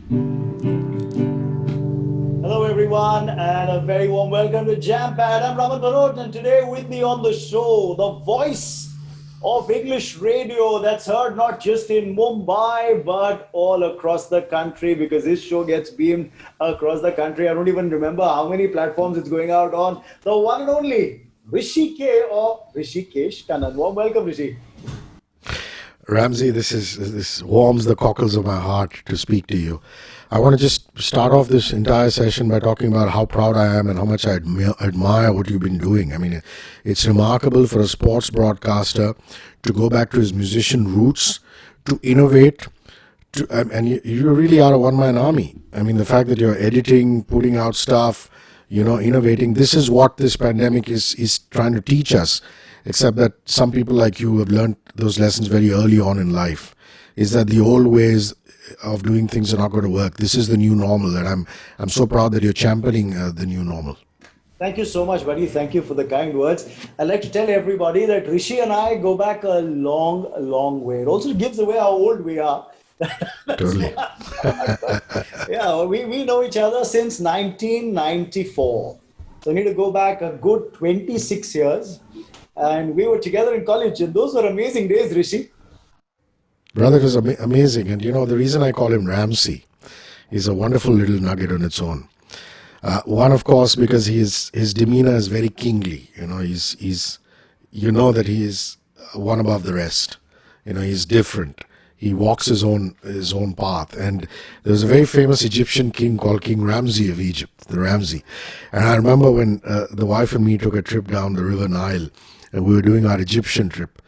Hello, everyone, and a very warm welcome to Jam Pad. I'm Raman Bhanot, and today with me on the show, the voice of English radio that's heard not just in Mumbai but all across the country because this show gets beamed across the country. I don't even remember how many platforms it's going out on. The one and only Rishi K or Hrishikesh Kannan. Warm welcome, Rishi. Ramsey, this warms the cockles of my heart to speak to you. I want to just start off this entire session by talking about how proud I am and how much I admire what you've been doing. I mean, it's remarkable for a sports broadcaster to go back to his musician roots, to innovate, and you really are a one-man army. I mean, the fact that you're editing, putting out stuff, innovating. This is what this pandemic is trying to teach us. Except that some people like you have learned those lessons very early on in life. Is that the old ways of doing things are not going to work? This is the new normal, and I'm so proud that you're championing the new normal. Thank you so much, buddy. Thank you for the kind words. I'd like to tell everybody that Rishi and I go back a long, long way. It also gives away how old we are. Totally. Yeah, we know each other since 1994. So we need to go back a good 26 years. And we were together in college, and those were amazing days, Rishi. Brother, it was amazing. And the reason I call him Ramsey is a wonderful little nugget on its own. One, of course, because his demeanor is very kingly. He's that he is one above the rest. He's different. He walks his own path. And there was a very famous Egyptian king called King Ramsey of Egypt, the Ramsey. And I remember when the wife and me took a trip down the River Nile, and we were doing our Egyptian trip,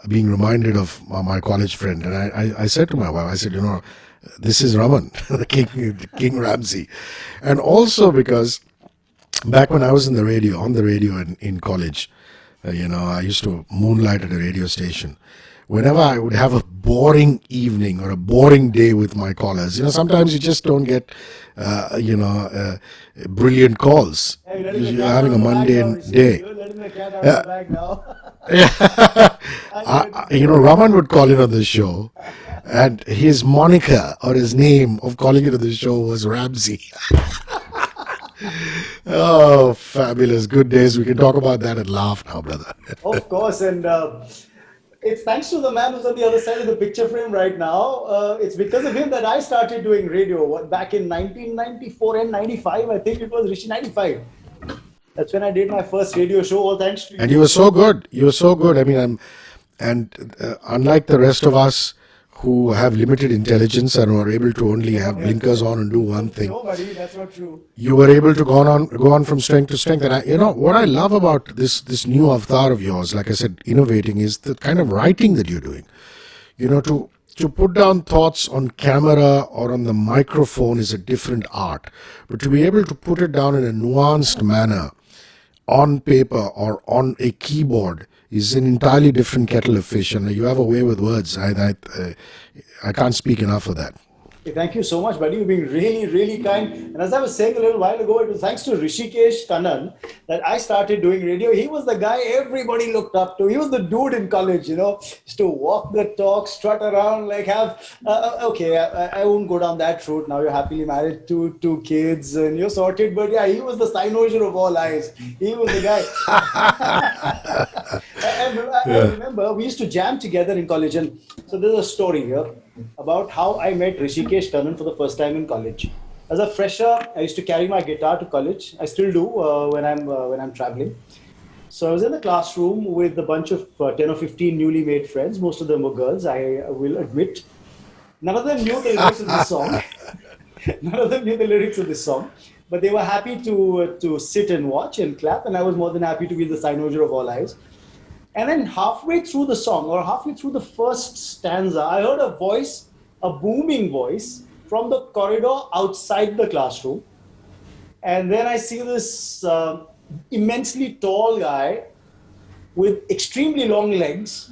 being reminded of my college friend. And I said to my wife, I said, this is Raman, the King Ramsey. And also because back when I was on the radio in college, I used to moonlight at a radio station. Whenever I would have a boring evening or a boring day with my callers, sometimes you just don't get, brilliant calls. Hey, you're letting the You're cat having out a of the bag now, mundane Rishi. day. You're letting the cat out of the Yeah, bag now. I'm I, good. Raman would call in on the show, and his moniker or his name of calling into the show was Ramsey. Oh, fabulous. Good days. We can talk about that and laugh now, brother. Of course, and it's thanks to the man who's on the other side of the picture frame right now. It's because of him that I started doing radio back in 1994 and 95. I think it was Rishi 95. That's when I did my first radio show. All thanks to And you. you were so good. You were so good. I mean, unlike the rest of us who have limited intelligence and are able to only have blinkers on and do one thing, No, buddy, that's not true. you were able to go on from strength to strength. And what I love about this new avatar of yours, like I said, innovating, is the kind of writing that you're doing. To put down thoughts on camera or on the microphone is a different art, but to be able to put it down in a nuanced manner on paper or on a keyboard is an entirely different kettle of fish, and you have a way with words. I can't speak enough of that. Okay, thank you so much, buddy. You've been really, really kind. And as I was saying a little while ago, it was thanks to Hrishikesh Kannan that I started doing radio. He was the guy everybody looked up to. He was the dude in college, used to walk the talk, strut around, like have, okay, I won't go down that route. Now you're happily married to two kids and you're sorted. But yeah, he was the cynosure of all eyes. He was the guy. I Yeah. remember we used to jam together in college, and so there's a story here about how I met Rishikesh Kannan for the first time in college. As a fresher, I used to carry my guitar to college. I still do when I'm traveling. So I was in the classroom with a bunch of 10 or 15 newly made friends. Most of them were girls, I will admit. None of them knew the lyrics of this song. None of them knew the lyrics of this song, but they were happy to sit and watch and clap, and I was more than happy to be the cynosure of all eyes. And then halfway through the song, or halfway through the first stanza, I heard a voice, a booming voice, from the corridor outside the classroom. And then I see this immensely tall guy with extremely long legs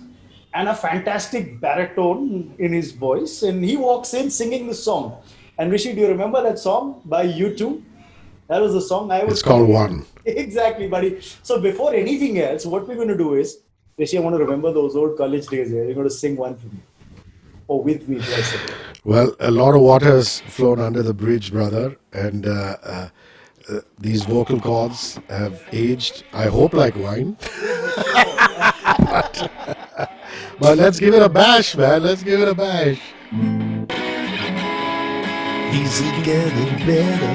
and a fantastic baritone in his voice. And he walks in singing the song. And Rishi, do you remember that song by U2? That was the song I It's was called singing. One. Exactly, buddy. So before anything else, what we're going to do is, Rishi, I want to remember those old college days here. You're going to sing one for me. or with me, do I say? Well, a lot of water has flown under the bridge, brother, and these vocal cords have aged, I hope, like wine. We should. But let's give it a bash, man. Let's give it a bash. Easy getting better.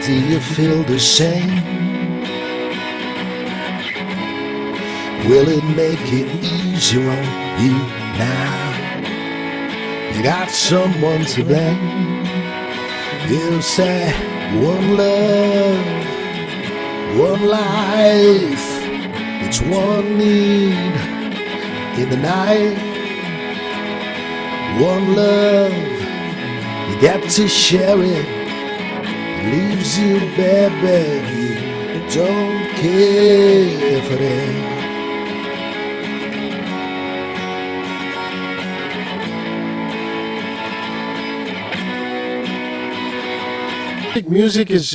Do you feel the same? Will it make it easier on you now? You got someone to blame. You say one love, one life. It's one need in the night. One love, you get to share it. It leaves you, baby. You don't care for it. Music is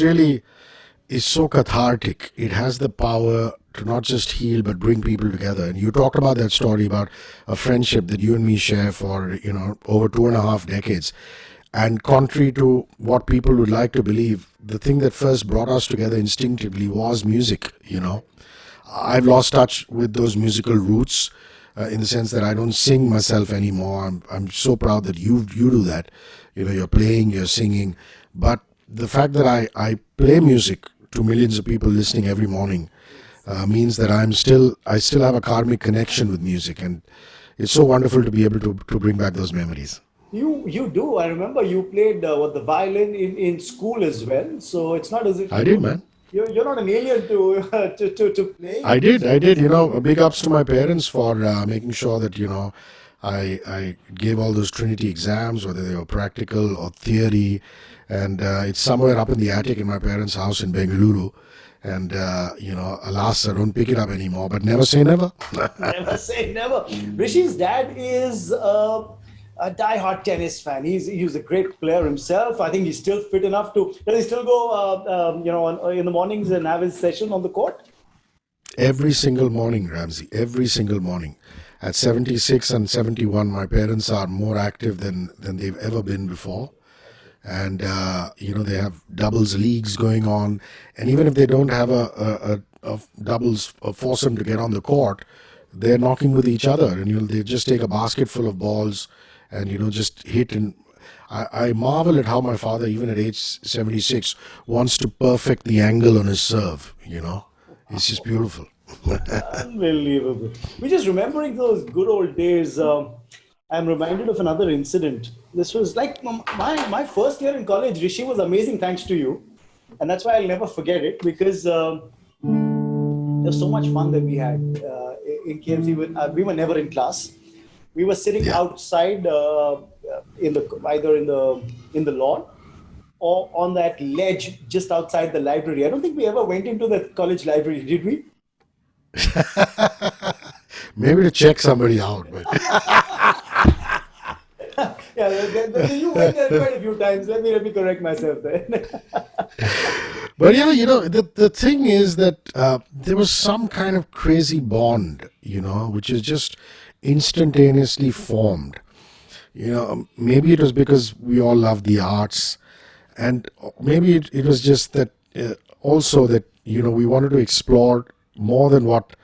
so cathartic. It has the power to not just heal but bring people together. And you talked about that story about a friendship that you and me share for over 2.5 decades. And contrary to what people would like to believe, the thing that first brought us together instinctively was music. I've lost touch with those musical roots in the sense that I don't sing myself anymore. I'm so proud that you do that. You're playing, you're singing, but the fact that I play music to millions of people listening every morning means that I still have a karmic connection with music, and it's so wonderful to be able to bring back those memories. You do. I remember you played the violin in school as well. So it's not as if I did, man. you're not an alien to to playing. I did. Big ups to my parents for making sure that I gave all those Trinity exams, whether they were practical or theory, and it's somewhere up in the attic in my parents' house in Bengaluru. And alas, I don't pick it up anymore. But never say never. Never say never. Rishi's dad is a die-hard tennis fan. He's a great player himself. I think he's still fit enough to. Does he still go in the mornings and have his session on the court? Every single morning, Ramsey. Every single morning. At 76 and 71, my parents are more active than they've ever been before. And they have doubles leagues going on, and even if they don't have a doubles foursome to get on the court, they're knocking with each other, and they just take a basket full of balls and just hit. And I marvel at how my father, even at age 76, wants to perfect the angle on his serve. It's just beautiful. Unbelievable. We're just remembering those good old days. I'm reminded of another incident. This was like my first year in college. Rishi was amazing thanks to you. And that's why I'll never forget it, because there was so much fun that we had in KMC. We were never in class. We were sitting outside either in the lawn or on that ledge just outside the library. I don't think we ever went into the college library, did we? Maybe to check somebody out, but Yeah, you went there quite a few times. Let me correct myself there. But the thing is that there was some kind of crazy bond, which is just instantaneously formed. Maybe it was because we all love the arts, and maybe it was just that also that we wanted to explore more than what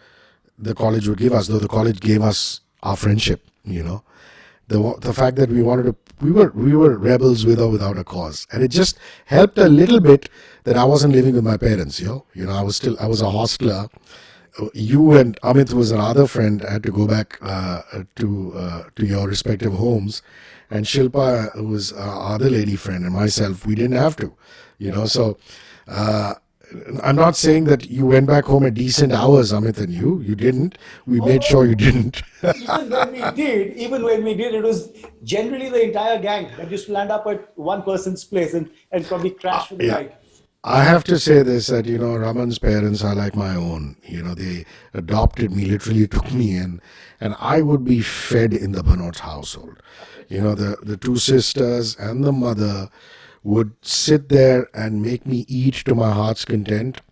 the college would give us, though the college gave us our friendship. The fact that we were rebels with or without a cause, and it just helped a little bit that I wasn't living with my parents. I was a hostler. You and Amit was another friend. I had to go back to your respective homes, and Shilpa was our other lady friend, and myself. We didn't have to, So I'm not saying that you went back home at decent hours, Amit, and you didn't. We made sure you didn't. Even when we did, it was generally the entire gang that used to land up at one person's place and probably crash for the night. I have to say this, that, Raman's parents are like my own. They adopted me, literally took me in, and I would be fed in the Bhanot household. The two sisters and the mother would sit there and make me eat to my heart's content.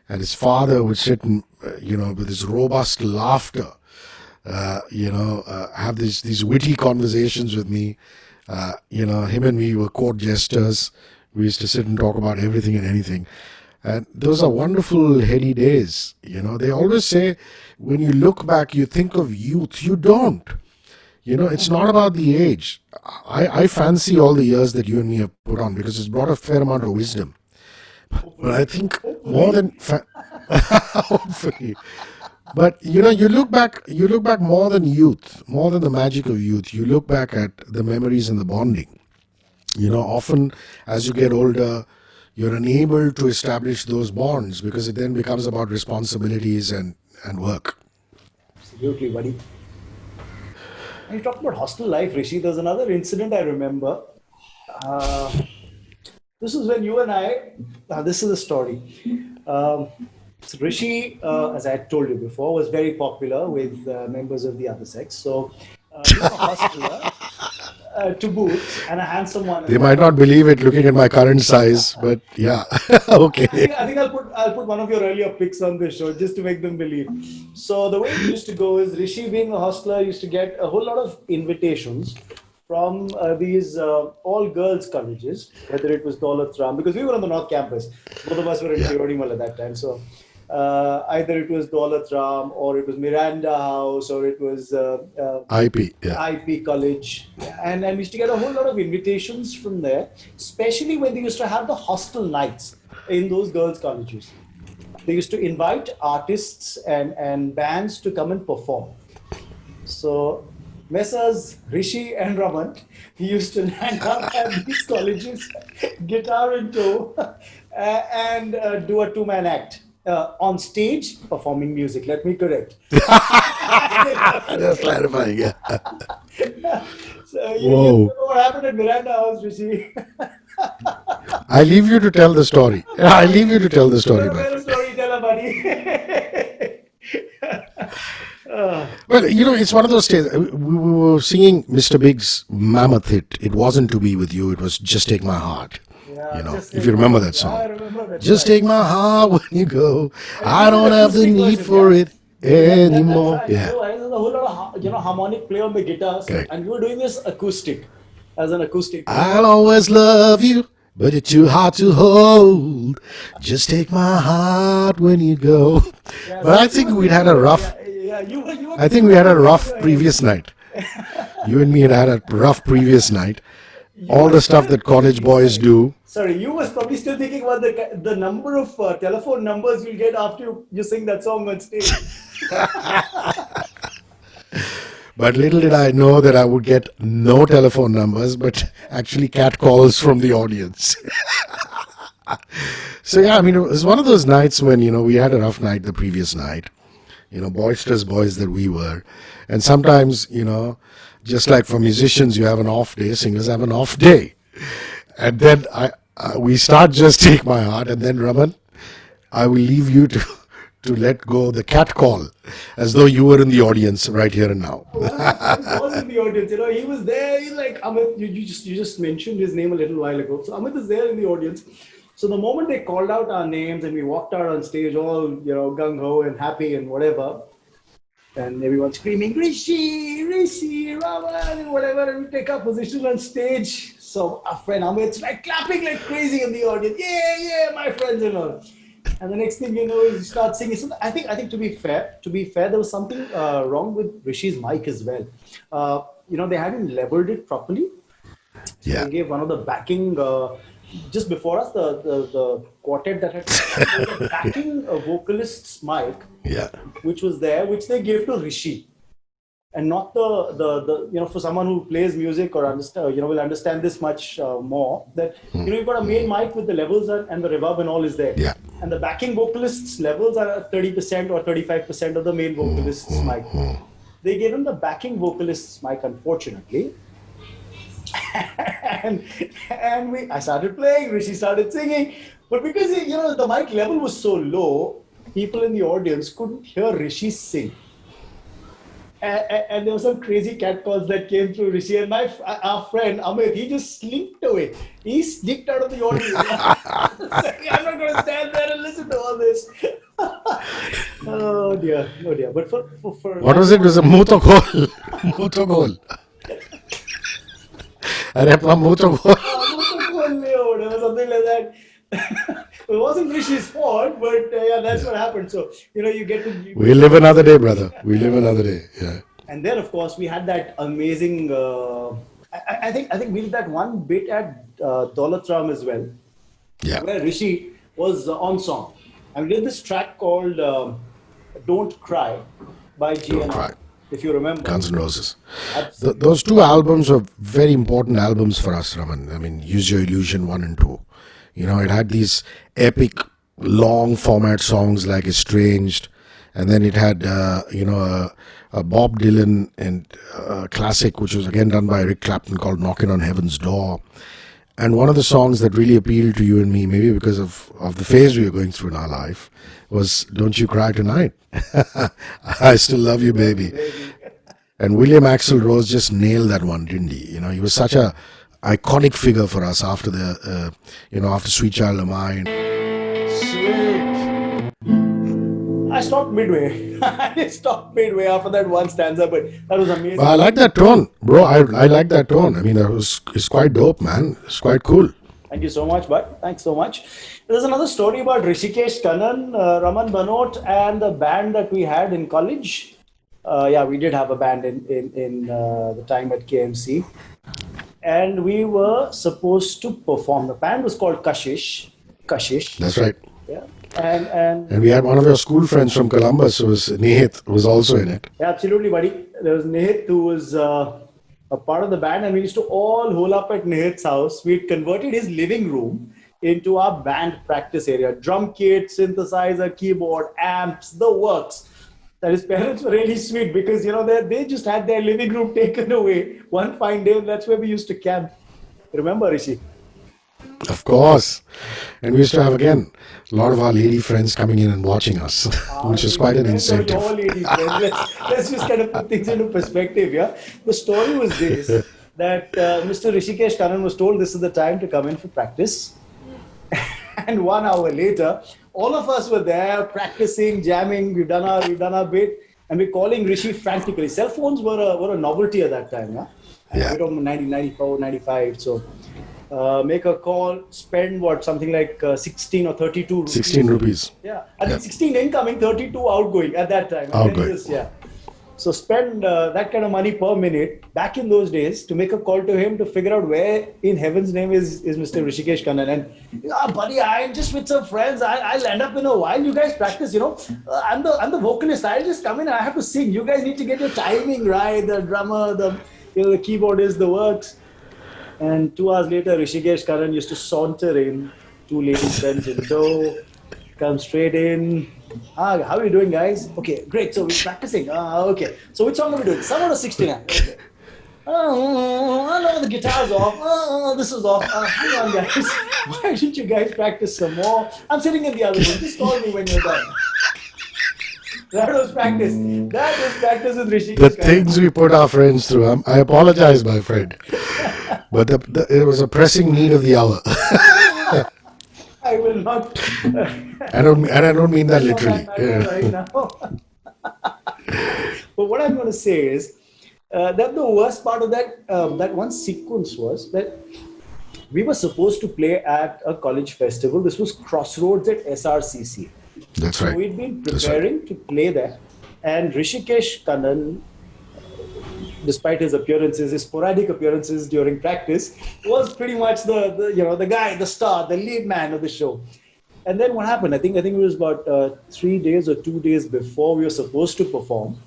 And his father would sit and, with his robust laughter, have these witty conversations with me. Him and me were court jesters. We used to sit and talk about everything and anything. And those are wonderful, heady days. They always say when you look back, you think of youth. You don't. It's not about the age. I fancy all the years that you and me have put on because it's brought a fair amount of wisdom. But I think more than hopefully. But you look back more than youth, more than the magic of youth. You look back at the memories and the bonding. Often as you get older, you're unable to establish those bonds because it then becomes about responsibilities and work. Absolutely, buddy. And you talk about hostel life, Rishi. There's another incident I remember. Uh, this is when you and I. This is the story. So Rishi, as I had told you before, was very popular with members of the other sex. So he's a hosteler to boot, and a handsome one. They might not believe it looking at my current size, but yeah, okay. I think I'll put one of your earlier pics on this show just to make them believe. So the way it used to go is Rishi, being a hostler, used to get a whole lot of invitations from these all girls colleges, whether it was Daulat Ram, because we were on the North Campus. Both of us were in Tirodimal at that time. So either it was Daulat Ram, or it was Miranda House, or it was IP, yeah. IP College, and we used to get a whole lot of invitations from there, especially when they used to have the hostel nights in those girls' colleges. They used to invite artists and bands to come and perform. So Messrs. Rishi and Raman, he used to land up at these colleges, guitar in tow, and do a two-man act. On stage, performing music. Let me correct. Just clarifying, yeah. So you Whoa. know what happened at Miranda House, Rishi? I leave you to tell the story. I leave you to tell the story, You're a my better friend. storyteller, buddy. Well, it's one of those days. We were singing Mr. Big's Mammoth hit. It wasn't To Be With You. It was Just Take My Heart. Just If take you remember my- that Yeah, I song. remember that. Just right. take my heart when you go. I you don't did have the acoustic need version, for yeah? it That's anymore. right. Yeah, There's a whole lot of harmonic play on the guitar, correct. and we were doing this acoustic, as an acoustic. I'll always love you, but you're too hard to hold. Just take my heart when you go. Yeah, But so I think you were we'd had a thinking- rough. Yeah, you were. I think we had a rough previous night. You and me had had a rough previous night. All the stuff that college boys do. Sorry, you was probably still thinking about the number of telephone numbers you'll get after you sing that song on stage. But little did I know that I would get no telephone numbers, but actually cat calls from the audience. So yeah, I mean, it was one of those nights when, we had a rough night the previous night, boisterous boys that we were. And sometimes, just like for musicians, you have an off day, singers have an off day. And then we start Just Take My Heart, and then Raman, I will leave you to let go the cat call, as though you were in the audience right here and now. He was in the audience, he was there. He's like, Amit, you just mentioned his name a little while ago. So Amit is there in the audience. So the moment they called out our names and we walked out on stage, all gung ho and happy and whatever, and everyone screaming, Rishi, Raman, and whatever, and we take our position on stage. So our friend Amit's like clapping like crazy in the audience. Yeah, my friends and all. And the next thing you know is he starts singing. So I think to be fair, there was something wrong with Rishi's mic as well. They hadn't leveled it properly. So Yeah. they gave one of the backing just before us, the quartet that had the backing vocalist's mic, Yeah. which was there, which they gave to Rishi, and not the for someone who plays music or will understand this much more, that you've got a main mic with the levels and the reverb and all is there, Yeah. and the backing vocalist's levels are at 30% or 35% of the main vocalist's mic. They gave him the backing vocalist's mic, unfortunately. and I started playing, Rishi started singing, but because the mic level was so low, people in the audience couldn't hear Rishi sing. And there were some crazy cat calls that came through Rishi, and our friend Amit, he just slipped away. He slipped out of the audience. I'm not going to stand there and listen to all this. Oh dear, oh dear. But for What was it? It was a muto goal. Muto goal. अरे अपना मुतो गोल. or whatever, something like that. It wasn't Rishi's fault, but yeah, that's what happened. So you get to. We'll live another day, brother. We'll live another day. Yeah. And then, of course, we had that amazing. I think we did that one bit at Daulatram as well, Yeah. where Rishi was on song, and we did this track called "Don't Cry" by Don't Cry. GNR, if you remember. Guns N' Roses. Absolutely. Those two albums were very important albums for us, Raman. I mean, Use Your Illusion 1 and 2. It had these epic, long format songs like Estranged, and then it had, a Bob Dylan and classic, which was again done by Eric Clapton, called Knockin' on Heaven's Door. And one of the songs that really appealed to you and me, maybe because of the phase we were going through in our life, was Don't You Cry Tonight. I Still Love You, Baby. And William Axl Rose just nailed that one, didn't he? He was such a iconic figure for us after after Sweet Child O' Mine. Sweet. I stopped midway. I stopped midway after that one stanza, but that was amazing. But I like that tone, bro. I like that tone. I mean, it's quite dope, man. It's quite cool. Thank you so much, bud. Thanks so much. There's another story about HRISHIKESH Kannan, Raman Bhanot, and the band that we had in college. We did have a band in the time at KMC. And we were supposed to perform. The band was called Kashish. That's right. Yeah. And we had one of your school friends from Columbus, who was Nihit, was also in it. Yeah, absolutely, buddy. There was Nihit, who was a part of the band, and we used to all hole up at Nihit's house. We converted his living room into our band practice area. Drum kit, synthesizer, keyboard, amps, the works. That his parents were really sweet because, they just had their living room taken away one fine day, and that's where we used to camp. Remember, Rishi? Of course. And we used to have, again, a lot of our lady friends coming in and watching us, which is quite an incentive. All lady friends. Let's just kind of put things into perspective, yeah? The story was this, that Mr. HRISHIKESH Kannan was told this is the time to come in for practice. And 1 hour later, all of us were there practicing, jamming. We've done our bit, and we're calling Rishi frantically. Cell phones were a novelty at that time, yeah. Yeah. We're talking 1994, 95. So make a call, spend something like 16 or 32 rupees. 16 rupees. Yeah, I think 16 incoming, 32 outgoing at that time. Outgoing. Yeah. So spend that kind of money per minute back in those days to make a call to him to figure out where in heaven's name is Mr. HRISHIKESH Kannan. And buddy, I'm just with some friends. I'll end up in a while. You guys practice. I'm the vocalist. I'll just come in and I have to sing. You guys need to get your timing right. The drummer, the keyboardist, the works. And 2 hours later, HRISHIKESH Kannan used to saunter in, 2 lady friends in tow, come straight in. How are you doing, guys? Okay, great. So we're practicing. Okay. So which song are we doing? Someone or 69? Okay. No, the guitar's off. This is off. Hang on, guys. Why didn't you guys practice some more? I'm sitting in the other room. Just call me when you're done. That was practice. That was practice with HRISHIKESH. The things we put our friends through. I apologize, my friend. But it was a pressing need of the hour. I will not. I don't mean that literally. Right now. But what I'm going to say is that the worst part of that one sequence was that we were supposed to play at a college festival. This was Crossroads at SRCC. That's right. So we'd been preparing to play there, and HRISHIKESH Kannan, despite his appearances, his sporadic appearances during practice, was pretty much the guy, the star, the lead man of the show. And then what happened? I think it was about 3 days or 2 days before we were supposed to perform.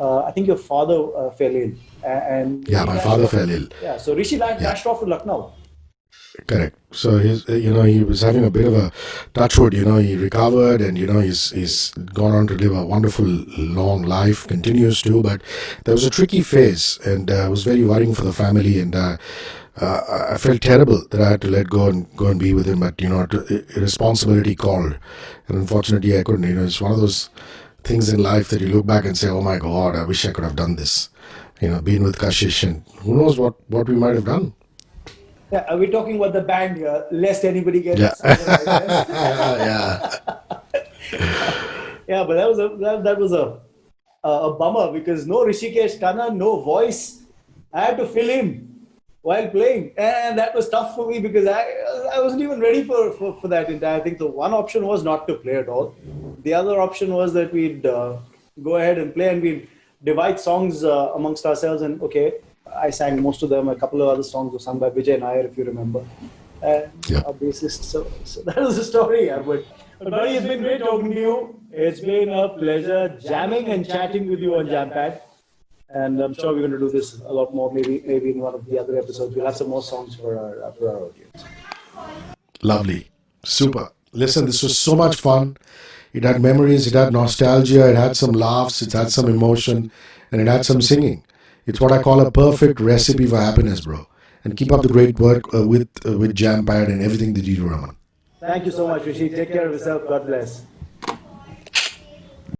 I think your father fell ill. And Yeah, my father fell ill. Yeah, so Rishi dashed off to Lucknow. Correct. So he was having a bit of a touch wood. He recovered, and he's gone on to live a wonderful long life. Continues to, but there was a tricky phase, and it was very worrying for the family. And I felt terrible that I had to let go and be with him. But responsibility called, and unfortunately I couldn't. It's one of those things in life that you look back and say, "Oh my God, I wish I could have done this." Been with Kashish, and who knows what we might have done. Yeah, are we talking about the band here? Lest anybody gets Yeah. excited. Yeah. Yeah, but that was a bummer because no Rishikesh Kannan, no voice. I had to fill in while playing, and that was tough for me because I wasn't even ready for that entire thing. So one option was not to play at all. The other option was that we'd go ahead and play, and we'd divide songs amongst ourselves. And okay, I sang most of them. A couple of other songs were sung by Vijay Nair, if you remember, and Yeah. our bassist. So that was the story. Yeah, but buddy, it's been great talking to you. It's been a pleasure jamming and chatting with you on Jampad. And I'm sure we're going to do this a lot more. Maybe in one of the other episodes, we'll have some more songs for our audience. Lovely. Super. Listen, this was so much fun. It had memories, it had nostalgia, it had some laughs, it had some emotion, and it had some singing. It's what I call a perfect recipe for happiness, bro. And keep up the great work with Jampad and everything that you do, Raman. Thank you so much, Rishi. Take care of yourself. God bless.